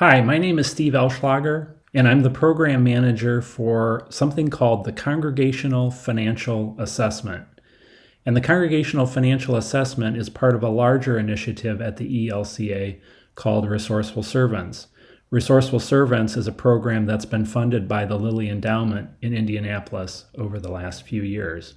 Hi, my name is Steve Elschlager, and I'm the program manager for something called the Congregational Financial Assessment. And the Congregational Financial Assessment is part of a larger initiative at the ELCA called Resourceful Servants. Resourceful Servants is a program that's been funded by the Lilly Endowment in Indianapolis over the last few years.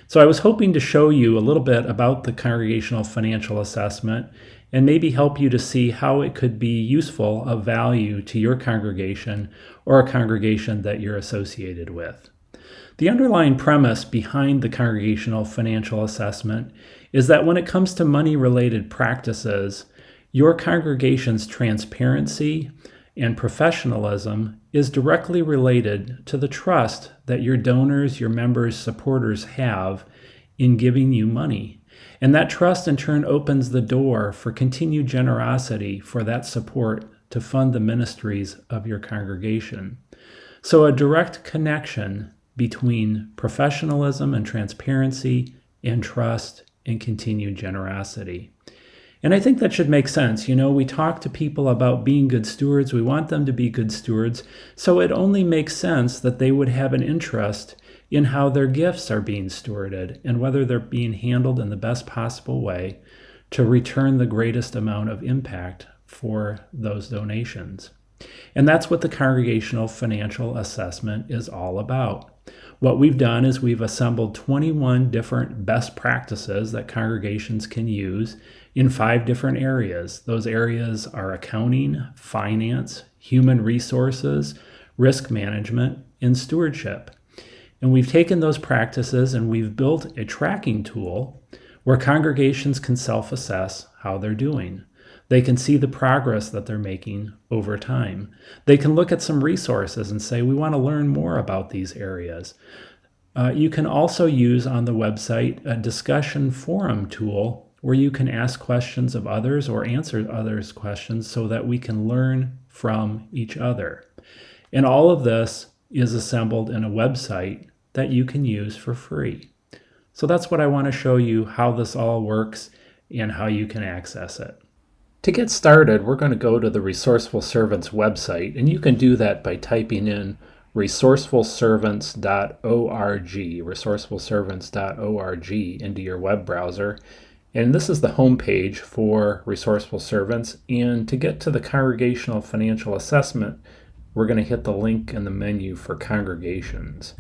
So I was hoping to show you a little bit about the Congregational Financial Assessment and maybe help you to see how it could be useful, of value to your congregation or a congregation that you're associated with. The underlying premise behind the Congregational Financial Assessment is that when it comes to money-related practices, your congregation's transparency and professionalism is directly related to the trust that your donors, your members, supporters have in giving you money. And that trust in turn opens the door for continued generosity for that support to fund the ministries of your congregation. So a direct connection between professionalism and transparency and trust and continued generosity. And I think that should make sense. You know, we talk to people about being good stewards. We want them to be good stewards. So it only makes sense that they would have an interest in how their gifts are being stewarded and whether they're being handled in the best possible way to return the greatest amount of impact for those donations. And that's what the Congregational Financial Assessment is all about. What we've done is we've assembled 21 different best practices that congregations can use in 5 different areas. Those areas are accounting, finance, human resources, risk management, and stewardship. And we've taken those practices and we've built a tracking tool where congregations can self-assess how they're doing. They can see the progress that they're making over time. They can look at some resources and say, we want to learn more about these areas. You can also use on the website a discussion forum tool where you can ask questions of others or answer others' questions so that we can learn from each other. And all of this is assembled in a website that you can use for free. So that's what I want to show you, how this all works and how you can access it. To get started, we're going to go to the Resourceful Servants website, and you can do that by typing in resourcefulservants.org, resourcefulservants.org into your web browser. And this is the home page for Resourceful Servants. And to get to the Congregational Financial Assessment, we're going to hit the link in the menu for congregations.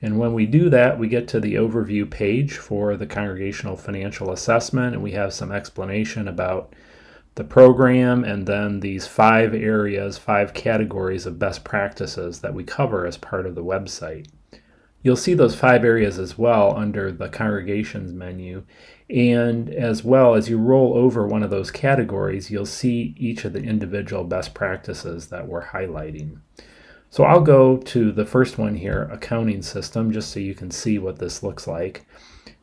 And when we do that, we get to the overview page for the Congregational Financial Assessment, and we have some explanation about the program and then these 5 areas, 5 categories of best practices that we cover as part of the website. You'll see those 5 areas as well under the Congregations menu, and as well as you roll over one of those categories, you'll see each of the individual best practices that we're highlighting. So I'll go to the first one here, accounting system, just so you can see what this looks like.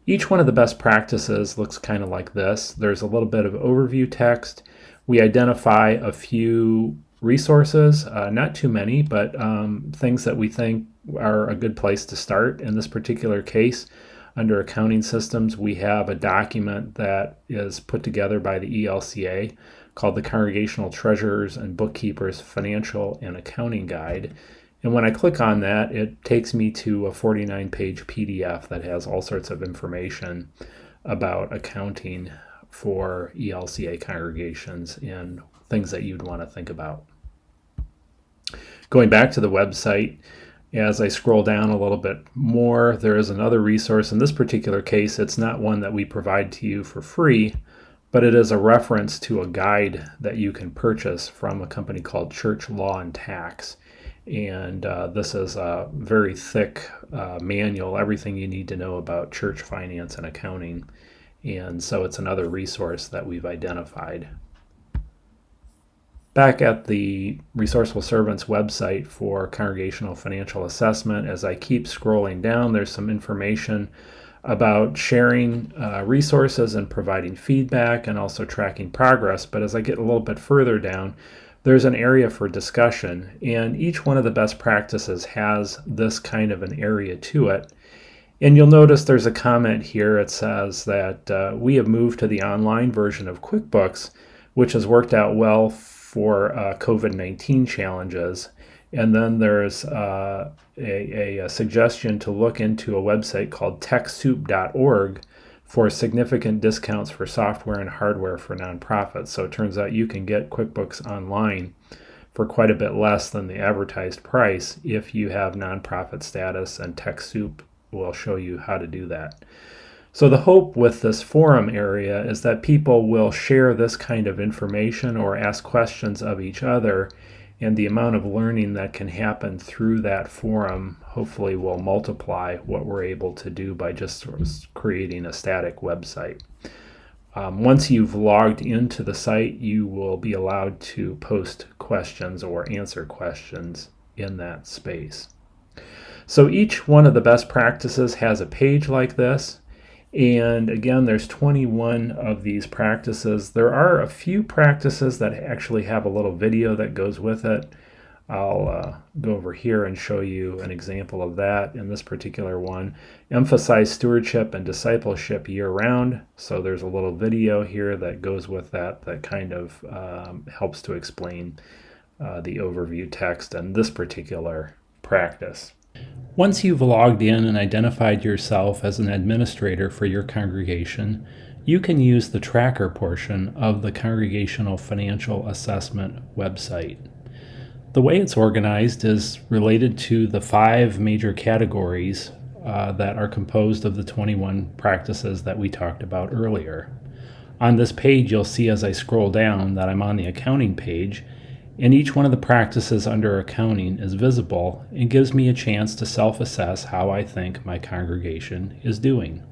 Each one of the best practices looks kind of like this. There's a little bit of overview text. We identify a few resources, not too many, but things that we think are a good place to start. In this particular case, under accounting systems, we have a document that is put together by the ELCA called the Congregational Treasurers and Bookkeepers Financial and Accounting Guide. And when I click on that, it takes me to a 49-page PDF that has all sorts of information about accounting for ELCA congregations and things that you'd want to think about. Going back to the website, as I scroll down a little bit more, there is another resource. In this particular case, it's not one that we provide to you for free, but it is a reference to a guide that you can purchase from a company called Church Law and Tax. And this is a very thick manual, everything you need to know about church finance and accounting. And so it's another resource that we've identified. Back at the Resourceful Servants website for Congregational Financial Assessment, as I keep scrolling down, there's some information about sharing resources and providing feedback and also tracking progress. But as I get a little bit further down, there's an area for discussion, and each one of the best practices has this kind of an area to it. And you'll notice there's a comment here. It says that we have moved to the online version of QuickBooks, which has worked out well for COVID-19 challenges. And then there's a suggestion to look into a website called TechSoup.org for significant discounts for software and hardware for nonprofits. So it turns out you can get QuickBooks Online for quite a bit less than the advertised price if you have nonprofit status, and TechSoup will show you how to do that. So the hope with this forum area is that people will share this kind of information or ask questions of each other, and the amount of learning that can happen through that forum hopefully will multiply what we're able to do by just sort of creating a static website. Once you've logged into the site, you will be allowed to post questions or answer questions in that space. So each one of the best practices has a page like this. And again, there's 21 of these practices. There are a few practices that actually have a little video that goes with it. I'll go over here and show you an example of that in this particular one. Emphasize stewardship and discipleship year-round. So there's a little video here that goes with that kind of helps to explain the overview text and this particular practice. Once you've logged in and identified yourself as an administrator for your congregation, you can use the tracker portion of the Congregational Financial Assessment website. The way it's organized is related to the 5 major categories that are composed of the 21 practices that we talked about earlier. On this page, you'll see as I scroll down that I'm on the accounting page, and each one of the practices under accounting is visible and gives me a chance to self-assess how I think my congregation is doing.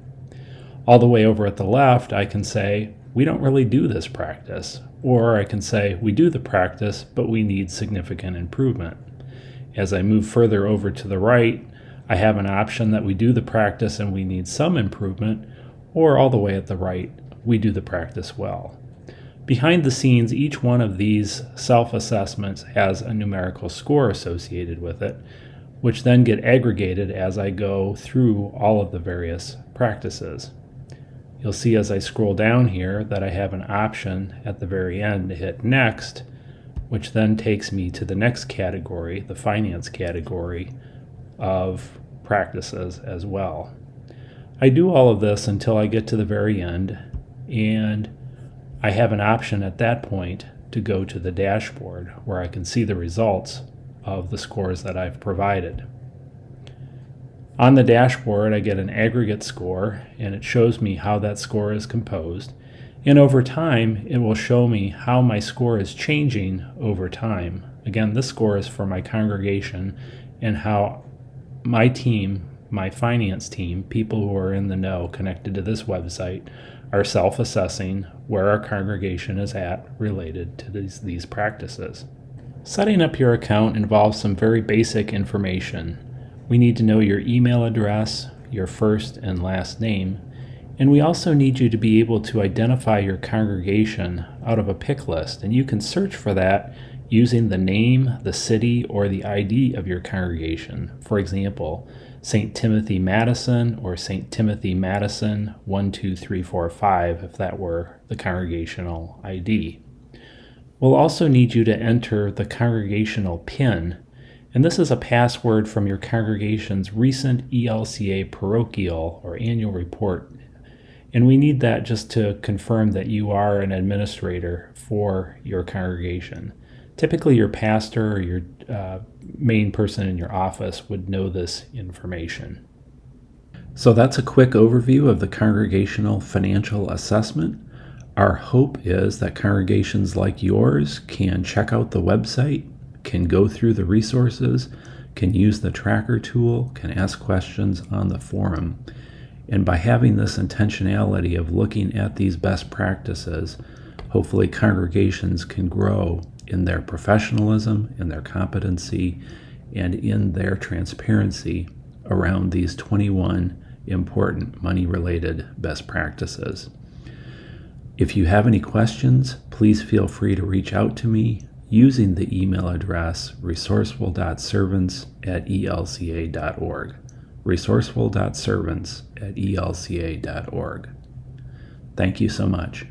All the way over at the left, I can say, we don't really do this practice, or I can say, we do the practice, but we need significant improvement. As I move further over to the right, I have an option that we do the practice and we need some improvement, or all the way at the right, we do the practice well. Behind the scenes, each one of these self-assessments has a numerical score associated with it, which then get aggregated as I go through all of the various practices. You'll see as I scroll down here that I have an option at the very end to hit Next, which then takes me to the next category, the finance category of practices as well. I do all of this until I get to the very end, and I have an option at that point to go to the dashboard where I can see the results of the scores that I've provided. On the dashboard, I get an aggregate score, and it shows me how that score is composed. And over time, it will show me how my score is changing over time. Again, this score is for my congregation and how my team, my finance team, people who are in the know connected to this website, are self-assessing where our congregation is at related to these practices. Setting up your account involves some very basic information. We need to know your email address, your first and last name, and we also need you to be able to identify your congregation out of a pick list, and you can search for that using the name, the city, or the ID of your congregation. For example, St. Timothy Madison or St. Timothy Madison 12345 if that were the congregational ID. We'll also need you to enter the congregational PIN, and this is a password from your congregation's recent ELCA parochial or annual report. And we need that just to confirm that you are an administrator for your congregation. Typically your pastor or your main person in your office would know this information. So that's a quick overview of the Congregational Financial Assessment. Our hope is that congregations like yours can check out the website, can go through the resources, can use the tracker tool, can ask questions on the forum. And by having this intentionality of looking at these best practices, hopefully congregations can grow in their professionalism, in their competency, and in their transparency around these 21 important money-related best practices. If you have any questions, please feel free to reach out to me using the email address resourceful.servants@elca.org. resourceful.servants@elca.org. Thank you so much.